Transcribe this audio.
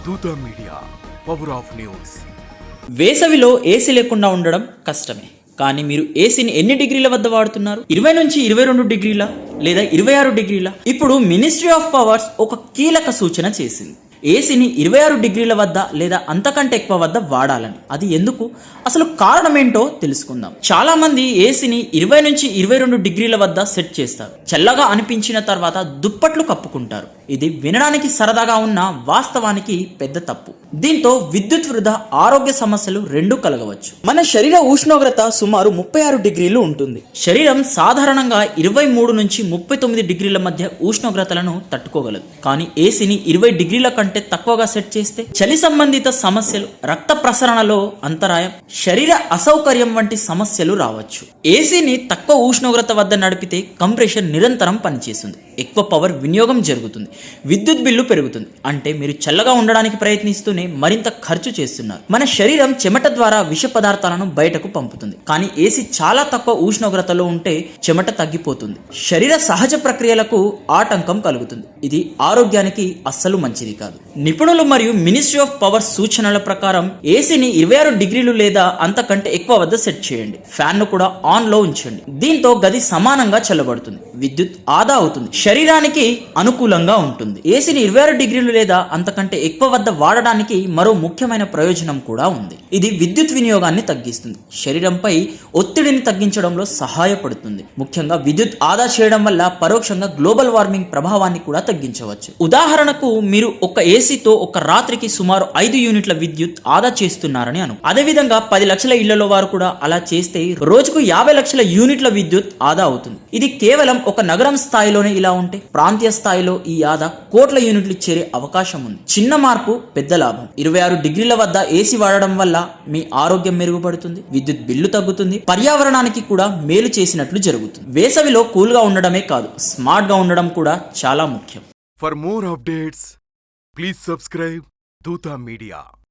దూత media, power of news. వేసవిలో AC లేకుండా ఉండడం కష్టమే. కానీ మీరు ఏసీని ఎన్ని డిగ్రీల వద్ద వాడుతున్నారు? 20 నుంచి 22 డిగ్రీల లేదా 26 డిగ్రీల? ఇప్పుడు మినిస్ట్రీ ఆఫ్ పవర్స్ ఒక కీలక సూచన చేసింది. ఏసీని 26 డిగ్రీల వద్ద లేదా అంతకంటే ఎక్కువ వద్ద వాడాలని. అది ఎందుకు? అసలు కారణం ఏంటో తెలుసుకుందాం. చాలా మంది ఏసీని 20 నుంచి 22 డిగ్రీల వద్ద సెట్ చేస్తారు. చల్లగా అనిపించిన తర్వాత దుప్పట్లు కప్పుకుంటారు. ఇది వినడానికి సరదాగా ఉన్న వాస్తవానికి పెద్ద తప్పు. దీంతో విద్యుత్ వృధా, ఆరోగ్య సమస్యలు రెండూ కలగవచ్చు. మన శరీర ఉష్ణోగ్రత సుమారు 36 డిగ్రీలు ఉంటుంది. శరీరం సాధారణంగా 23 నుంచి 39 డిగ్రీల మధ్య ఉష్ణోగ్రతలను తట్టుకోగలదు. కానీ ఏసీని 20 డిగ్రీల కంటే తక్కువగా సెట్ చేస్తే చలి సంబంధిత సమస్యలు, రక్త ప్రసరణలో అంతరాయం, శరీర అసౌకర్యం వంటి సమస్యలు రావచ్చు. ఏసీని తక్కువ ఉష్ణోగ్రత వద్ద నడిపితే కంప్రెషన్ నిరంతరం పనిచేస్తుంది, ఎక్కువ పవర్ వినియోగం జరుగుతుంది, విద్యుత్ బిల్లు పెరుగుతుంది. అంటే మీరు చల్లగా ఉండడానికి ప్రయత్నిస్తూనే మరింత ఖర్చు చేస్తున్నారు. మన శరీరం చెమట ద్వారా విష పదార్థాలను బయటకు పంపుతుంది. కానీ ఏసీ చాలా తక్కువ ఉష్ణోగ్రతలో ఉంటే చెమట తగ్గిపోతుంది, శరీర సహజ ప్రక్రియలకు ఆటంకం కలుగుతుంది. ఇది ఆరోగ్యానికి అస్సలు మంచిది కాదు. నిపుణులు మరియు మినిస్ట్రీ ఆఫ్ పవర్ సూచనల ప్రకారం ఏసీని 26 డిగ్రీలు లేదా అంతకంటే ఎక్కువ వద్ద సెట్ చేయండి. ఫ్యాన్ ను కూడా ఆన్ లో ఉంచండి. దీంతో గది సమానంగా చల్లబడుతుంది, విద్యుత్ ఆదా అవుతుంది, శరీరానికి అనుకూలంగా ఉంటుంది. ఏసీని 26 డిగ్రీలు లేదా అంతకంటే ఎక్కువ వద్ద వాడడానికి మరో ముఖ్యమైన ప్రయోజనం కూడా ఉంది. ఇది విద్యుత్ వినియోగాన్ని తగ్గిస్తుంది, శరీరంపై ఒత్తిడిని తగ్గించడంలో సహాయపడుతుంది. ముఖ్యంగా విద్యుత్ ఆదా చేయడం వల్ల పరోక్షంగా గ్లోబల్ వార్మింగ్ ప్రభావాన్ని కూడా తగ్గించవచ్చు. ఉదాహరణకు మీరు ఒక ఏసీతో ఒక రాత్రికి సుమారు 5 యూనిట్ల విద్యుత్ ఆదా చేస్తున్నారని అదేవిధంగా 10 లక్షల ఇళ్లలో వారు కూడా అలా చేస్తే రోజుకు 50 లక్షల యూనిట్ల విద్యుత్ ఆదా అవుతుంది. ఇది కేవలం ఒక నగరం స్థాయిలోనే ఇలా ఉంటే ప్రాంతీయ స్థాయిలో ఈ ఆదా కోట్ల యూనిట్లు చేరే అవకాశం ఉంది. చిన్న మార్పు పెద్ద లాభం. 26 డిగ్రీల వద్ద ఏసీ వాడడం వల్ల మీ ఆరోగ్యం మెరుగుపడుతుంది, విద్యుత్ బిల్లు తగ్గుతుంది, పర్యావరణానికి కూడా మేలు చేసినట్లు జరుగుతుంది. వేసవిలో కూల్ గా ఉండడమే కాదు, స్మార్ట్ గా ఉండడం కూడా చాలా ముఖ్యం. For more updates, please subscribe Dutta Media.